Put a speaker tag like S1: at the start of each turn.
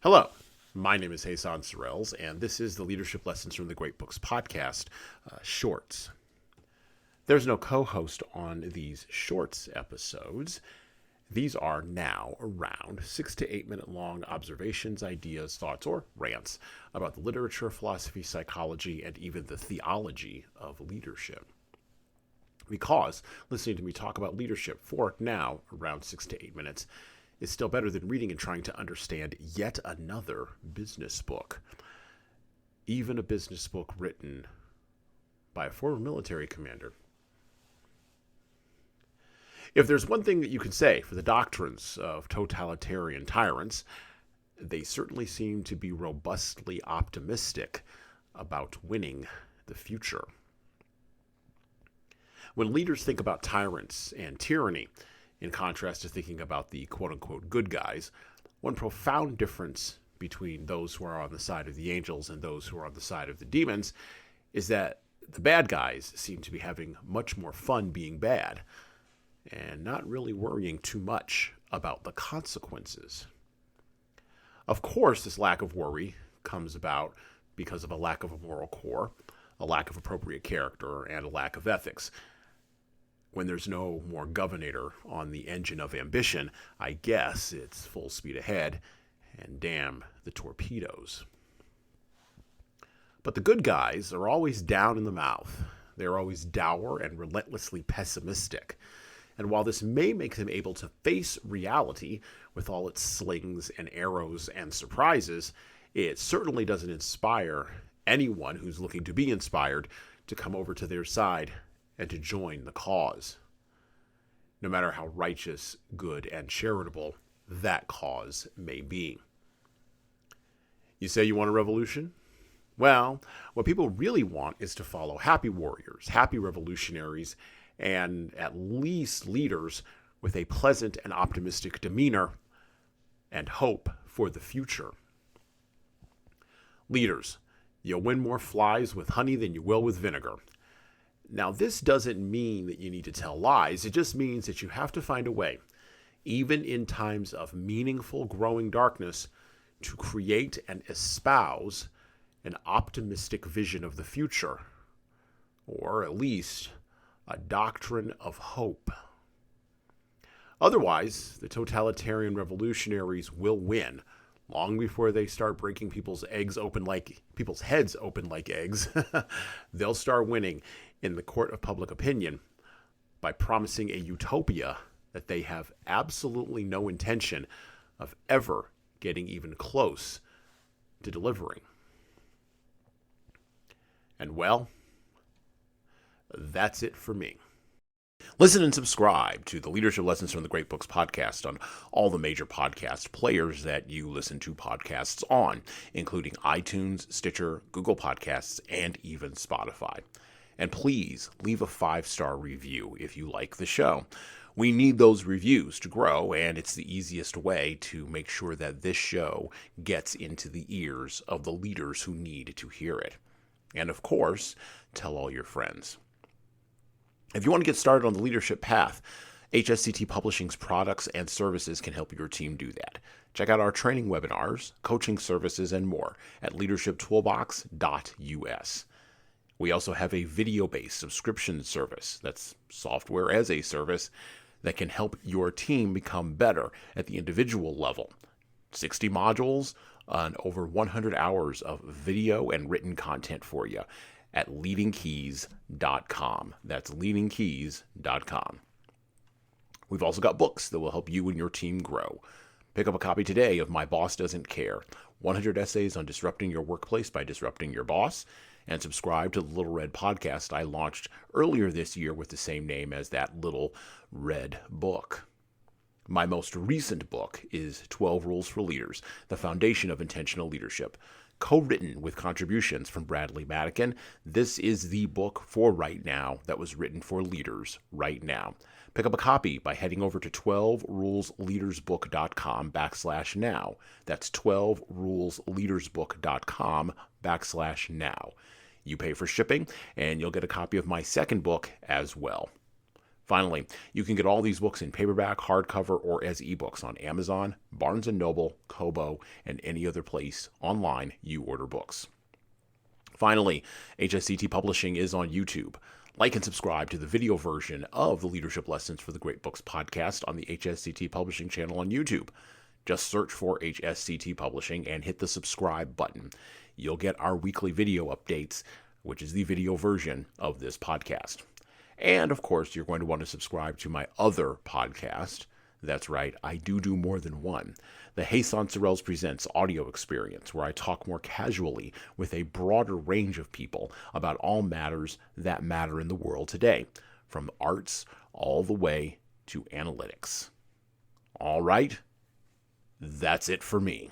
S1: Hello, my name is Hasan Sorrells, and this is the Leadership Lessons from the Great Books podcast, Shorts. There's no co-host on these Shorts episodes. These are now around 6 to 8 minute long observations, ideas, thoughts, or rants about the literature, philosophy, psychology, and even the theology of leadership. Because listening to me talk about leadership for now around 6 to 8 minutes is still better than reading and trying to understand yet another business book. Even a business book written by a former military commander. If there's one thing that you can say for the doctrines of totalitarian tyrants, they certainly seem to be robustly optimistic about winning the future. When leaders think about tyrants and tyranny, in contrast to thinking about the quote-unquote good guys, one profound difference between those who are on the side of the angels and those who are on the side of the demons is that the bad guys seem to be having much more fun being bad and not really worrying too much about the consequences. Of course, this lack of worry comes about because of a lack of a moral core, a lack of appropriate character, and a lack of ethics. When there's no more governor on the engine of ambition, I guess it's full speed ahead, and damn the torpedoes. But the good guys are always down in the mouth. They're always dour and relentlessly pessimistic. And while this may make them able to face reality with all its slings and arrows and surprises, it certainly doesn't inspire anyone who's looking to be inspired to come over to their side and to join the cause, no matter how righteous, good, and charitable that cause may be. You say you want a revolution? Well, what people really want is to follow happy warriors, happy revolutionaries, and at least leaders with a pleasant and optimistic demeanor and hope for the future. Leaders, you'll win more flies with honey than you will with vinegar. Now, this doesn't mean that you need to tell lies. It just means that you have to find a way, even in times of meaningful growing darkness, to create and espouse an optimistic vision of the future, or at least a doctrine of hope. Otherwise, the totalitarian revolutionaries will win long before they start breaking people's heads open like eggs. They'll start winning in the court of public opinion by promising a utopia that they have absolutely no intention of ever getting even close to delivering. And well, that's it for me. Listen and subscribe to the Leadership Lessons from the Great Books podcast on all the major podcast players that you listen to podcasts on, including iTunes, Stitcher, Google Podcasts, and even Spotify. And please leave a 5-star review if you like the show. We need those reviews to grow, and it's the easiest way to make sure that this show gets into the ears of the leaders who need to hear it. And of course, tell all your friends. If you want to get started on the leadership path, HSCT Publishing's products and services can help your team do that. Check out our training webinars, coaching services, and more at leadershiptoolbox.us. We also have a video-based subscription service, that's software as a service, that can help your team become better at the individual level. 60 modules and over 100 hours of video and written content for you at LeadingKeys.com. That's LeadingKeys.com. We've also got books that will help you and your team grow. Pick up a copy today of My Boss Doesn't Care, 100 Essays on Disrupting Your Workplace by Disrupting Your Boss, and subscribe to the Little Red podcast I launched earlier this year with the same name as that Little Red book. My most recent book is 12 Rules for Leaders, the Foundation of Intentional Leadership. Co-written with contributions from Bradley Madigan, this is the book for right now that was written for leaders right now. Pick up a copy by heading over to 12rulesleadersbook.com/now. That's 12rulesleadersbook.com/now. You pay for shipping, and you'll get a copy of my second book as well. Finally, you can get all these books in paperback, hardcover, or as ebooks on Amazon, Barnes & Noble, Kobo, and any other place online you order books. Finally, HSCT Publishing is on YouTube. Like and subscribe to the video version of the Leadership Lessons for the Great Books podcast on the HSCT Publishing channel on YouTube. Just search for HSCT Publishing and hit the subscribe button. You'll get our weekly video updates, which is the video version of this podcast. And, of course, you're going to want to subscribe to my other podcast. That's right, I do more than one. The Hasan Sorrells Presents audio experience, where I talk more casually with a broader range of people about all matters that matter in the world today, from arts all the way to analytics. All right, that's it for me.